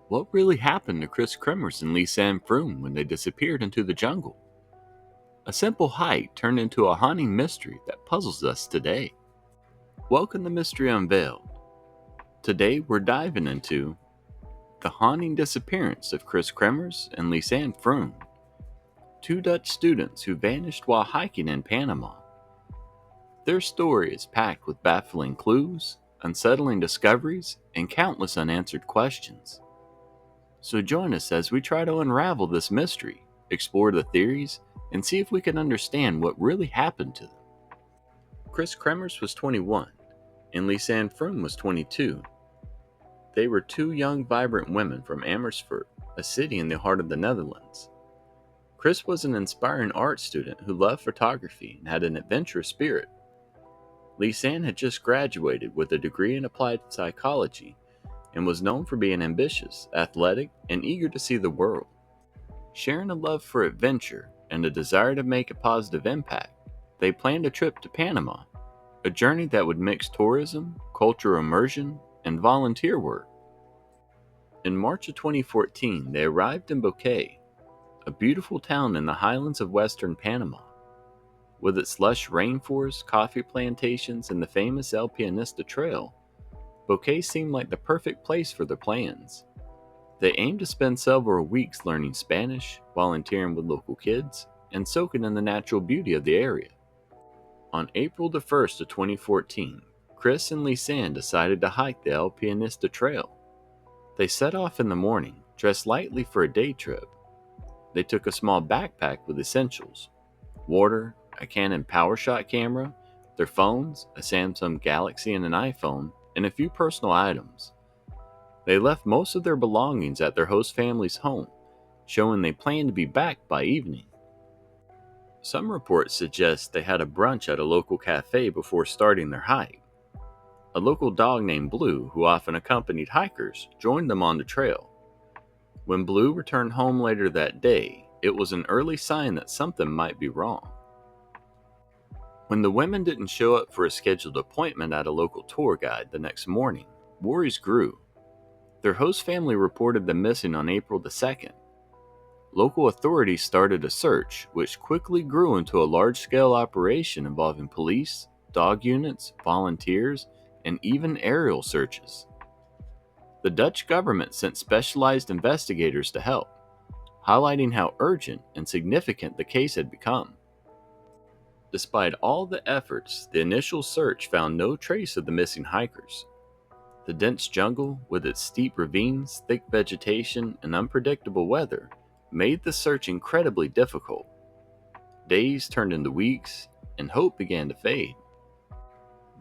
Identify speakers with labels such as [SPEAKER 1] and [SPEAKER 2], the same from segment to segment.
[SPEAKER 1] What really happened to Kris Kremers and Lisanne Froon when they disappeared into the jungle? A simple hike turned into a haunting mystery that puzzles us today. Welcome to Mystery Unveiled. Today we're diving into the haunting disappearance of Kris Kremers and Lisanne Froon, two Dutch students who vanished while hiking in Panama. Their story is packed with baffling clues, unsettling discoveries, and countless unanswered questions. So join us as we try to unravel this mystery, explore the theories, and see if we can understand what really happened to them. Kris Kremers was 21, and Lisanne Froon was 22. They were two young, vibrant women from Amersfoort, a city in the heart of the Netherlands. Kris was an inspiring art student who loved photography and had an adventurous spirit. Lisanne had just graduated with a degree in applied psychology and was known for being ambitious, athletic, and eager to see the world. Sharing a love for adventure and a desire to make a positive impact, they planned a trip to Panama, a journey that would mix tourism, cultural immersion, and volunteer work. In March of 2014, they arrived in Bouquet, a beautiful town in the highlands of western Panama. With its lush rainforest, coffee plantations, and the famous El Pianista Trail, Bouquet seemed like the perfect place for their plans. They aimed to spend several weeks learning Spanish, volunteering with local kids, and soaking in the natural beauty of the area. On April the 1st of 2014, Kris and Lisanne decided to hike the El Pianista Trail. They set off in the morning, dressed lightly for a day trip. They took a small backpack with essentials: water, a Canon PowerShot camera, their phones, a Samsung Galaxy and an iPhone, and a few personal items. They left most of their belongings at their host family's home, showing they planned to be back by evening. Some reports suggest they had a brunch at a local cafe before starting their hike. A local dog named Blue, who often accompanied hikers, joined them on the trail. When Blue returned home later that day, it was an early sign that something might be wrong. When the women didn't show up for a scheduled appointment at a local tour guide the next morning, worries grew. Their host family reported them missing on April the 2nd. Local authorities started a search, which quickly grew into a large-scale operation involving police, dog units, volunteers, and even aerial searches. The Dutch government sent specialized investigators to help, highlighting how urgent and significant the case had become. Despite all the efforts, the initial search found no trace of the missing hikers. The dense jungle, with its steep ravines, thick vegetation, and unpredictable weather, made the search incredibly difficult. Days turned into weeks, and hope began to fade.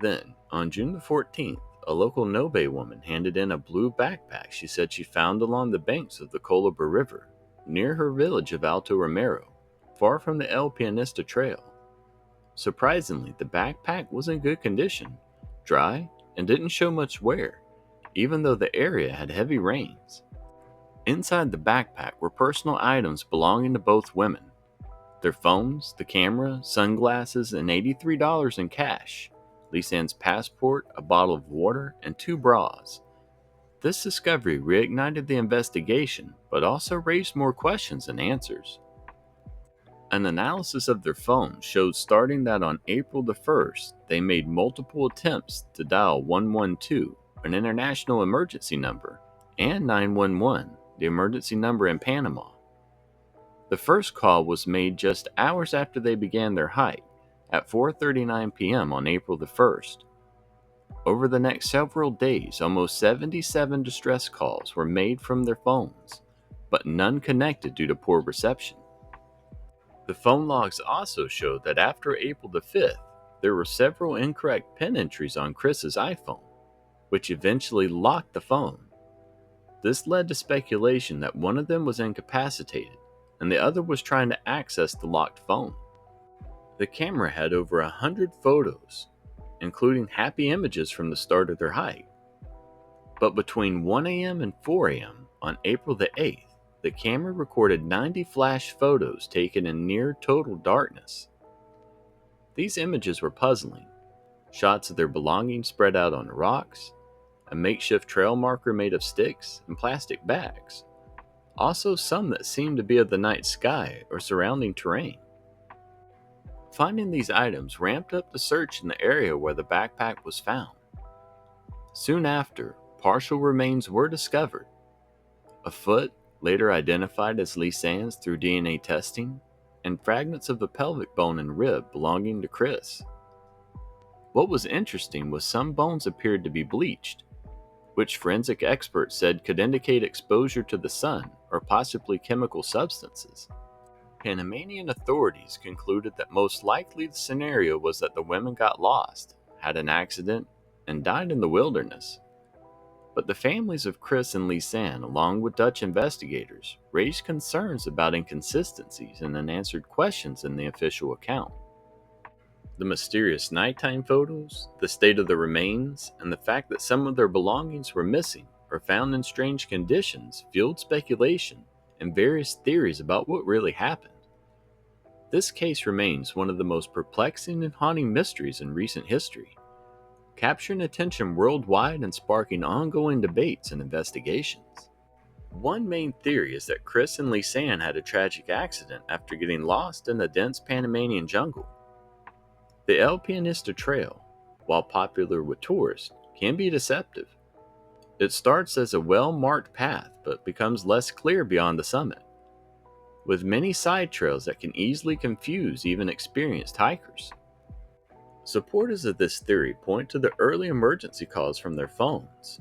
[SPEAKER 1] Then, on June the 14th, a local Nobe woman handed in a blue backpack she said she found along the banks of the Colabra River, near her village of Alto Romero, far from the El Pianista Trail. Surprisingly, the backpack was in good condition, dry, and didn't show much wear, even though the area had heavy rains. Inside the backpack were personal items belonging to both women: their phones, the camera, sunglasses, and $83 in cash, Lisanne's passport, a bottle of water, and 2 bras. This discovery reignited the investigation, but also raised more questions than answers. An analysis of their phones showed starting that on April the 1st, they made multiple attempts to dial 112, an international emergency number, and 911, the emergency number in Panama. The first call was made just hours after they began their hike, at 4:39 p.m. on April the 1st. Over the next several days, almost 77 distress calls were made from their phones, but none connected due to poor reception. The phone logs also showed that after April the 5th, there were several incorrect PIN entries on Kris's iPhone, which eventually locked the phone. This led to speculation that one of them was incapacitated, and the other was trying to access the locked phone. The camera had over 100 photos, including happy images from the start of their hike. But between 1 a.m. and 4 a.m. on April the 8th, the camera recorded 90 flash photos taken in near total darkness. These images were puzzling: shots of their belongings spread out on rocks, a makeshift trail marker made of sticks and plastic bags. Also, some that seemed to be of the night sky or surrounding terrain. Finding these items ramped up the search in the area where the backpack was found. Soon after, partial remains were discovered. A foot, later identified as Lisanne's through DNA testing, and fragments of the pelvic bone and rib belonging to Kris. What was interesting was some bones appeared to be bleached, which forensic experts said could indicate exposure to the sun or possibly chemical substances. Panamanian authorities concluded that most likely the scenario was that the women got lost, had an accident, and died in the wilderness. But the families of Kris and Lisanne, along with Dutch investigators, raised concerns about inconsistencies and unanswered questions in the official account. The mysterious nighttime photos, the state of the remains, and the fact that some of their belongings were missing or found in strange conditions fueled speculation and various theories about what really happened. This case remains one of the most perplexing and haunting mysteries in recent history, capturing attention worldwide and sparking ongoing debates and investigations. One main theory is that Kris and Lisanne had a tragic accident after getting lost in the dense Panamanian jungle. The El Pianista Trail, while popular with tourists, can be deceptive. It starts as a well-marked path but becomes less clear beyond the summit, with many side trails that can easily confuse even experienced hikers. Supporters of this theory point to the early emergency calls from their phones.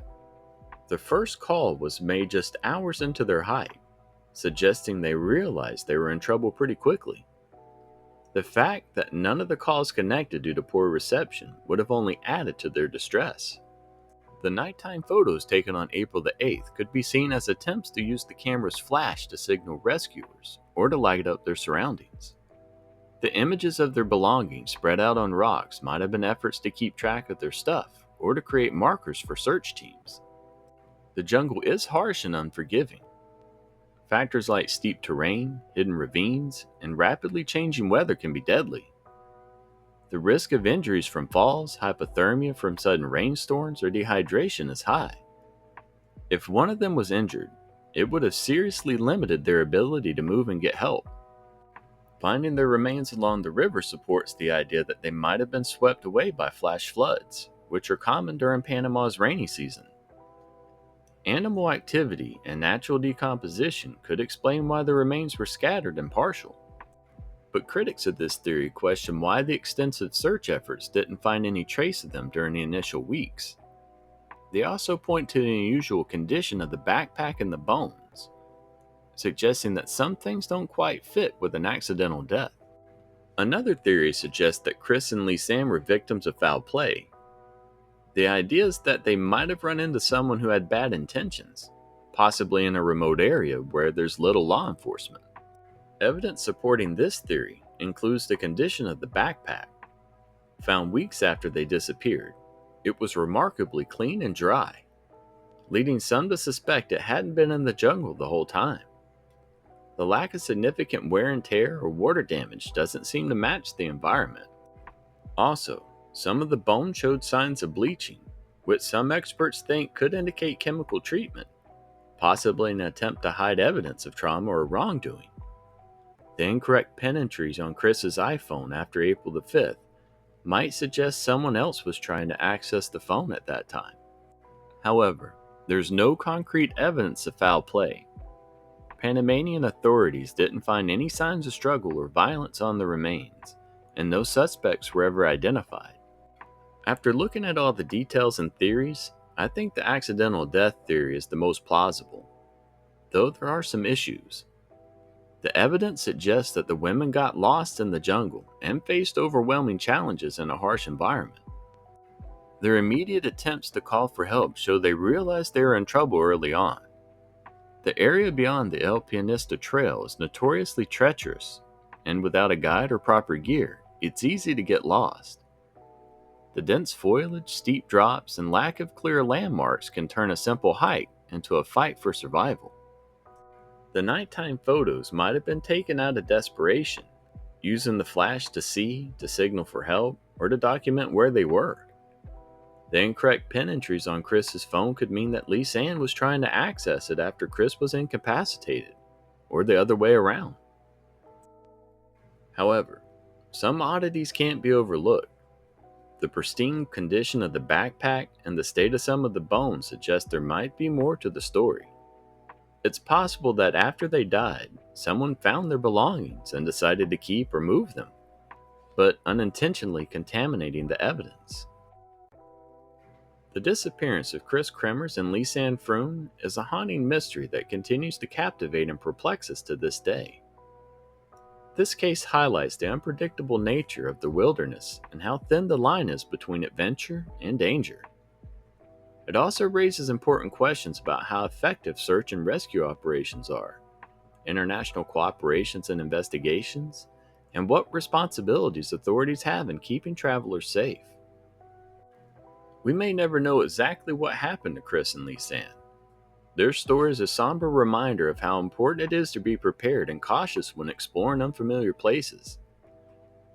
[SPEAKER 1] The first call was made just hours into their hike, suggesting they realized they were in trouble pretty quickly. The fact that none of the calls connected due to poor reception would have only added to their distress. The nighttime photos taken on April the 8th could be seen as attempts to use the camera's flash to signal rescuers or to light up their surroundings. The images of their belongings spread out on rocks might have been efforts to keep track of their stuff or to create markers for search teams. The jungle is harsh and unforgiving. Factors like steep terrain, hidden ravines, and rapidly changing weather can be deadly. The risk of injuries from falls, hypothermia from sudden rainstorms, or dehydration is high. If one of them was injured, it would have seriously limited their ability to move and get help. Finding their remains along the river supports the idea that they might have been swept away by flash floods, which are common during Panama's rainy season. Animal activity and natural decomposition could explain why the remains were scattered and partial. But critics of this theory question why the extensive search efforts didn't find any trace of them during the initial weeks. They also point to the unusual condition of the backpack and the bones, suggesting that some things don't quite fit with an accidental death. Another theory suggests that Kris and Lisanne were victims of foul play. The idea is that they might have run into someone who had bad intentions, possibly in a remote area where there's little law enforcement. Evidence supporting this theory includes the condition of the backpack. Found weeks after they disappeared, it was remarkably clean and dry, leading some to suspect it hadn't been in the jungle the whole time. The lack of significant wear and tear or water damage doesn't seem to match the environment. Also, some of the bone showed signs of bleaching, which some experts think could indicate chemical treatment, possibly an attempt to hide evidence of trauma or wrongdoing. The incorrect pen entries on Kris's iPhone after April the 5th might suggest someone else was trying to access the phone at that time. However, there's no concrete evidence of foul play. Panamanian authorities didn't find any signs of struggle or violence on the remains, and no suspects were ever identified. After looking at all the details and theories, I think the accidental death theory is the most plausible, though there are some issues. The evidence suggests that the women got lost in the jungle and faced overwhelming challenges in a harsh environment. Their immediate attempts to call for help show they realized they were in trouble early on. The area beyond the El Pianista Trail is notoriously treacherous, and without a guide or proper gear, it's easy to get lost. The dense foliage, steep drops, and lack of clear landmarks can turn a simple hike into a fight for survival. The nighttime photos might have been taken out of desperation, using the flash to see, to signal for help, or to document where they were. The incorrect pin entries on Kris's phone could mean that Lisanne was trying to access it after Kris was incapacitated, or the other way around. However, some oddities can't be overlooked. The pristine condition of the backpack and the state of some of the bones suggest there might be more to the story. It's possible that after they died, someone found their belongings and decided to keep or move them, but unintentionally contaminating the evidence. The disappearance of Kris Kremers and Lisanne Froon is a haunting mystery that continues to captivate and perplex us to this day. This case highlights the unpredictable nature of the wilderness and how thin the line is between adventure and danger. It also raises important questions about how effective search and rescue operations are, international cooperations and investigations, and what responsibilities authorities have in keeping travelers safe. We may never know exactly what happened to Kris and Lisanne. Their story is a somber reminder of how important it is to be prepared and cautious when exploring unfamiliar places.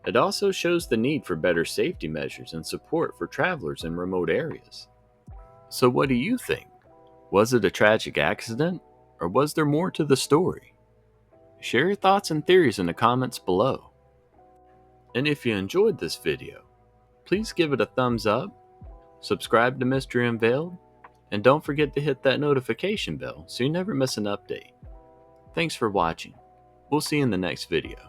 [SPEAKER 1] It also shows the need for better safety measures and support for travelers in remote areas. So what do you think? Was it a tragic accident, or was there more to the story? Share your thoughts and theories in the comments below. And if you enjoyed this video, please give it a thumbs up, subscribe to Mystery Unveiled, and don't forget to hit that notification bell so you never miss an update. Thanks for watching. We'll see you in the next video.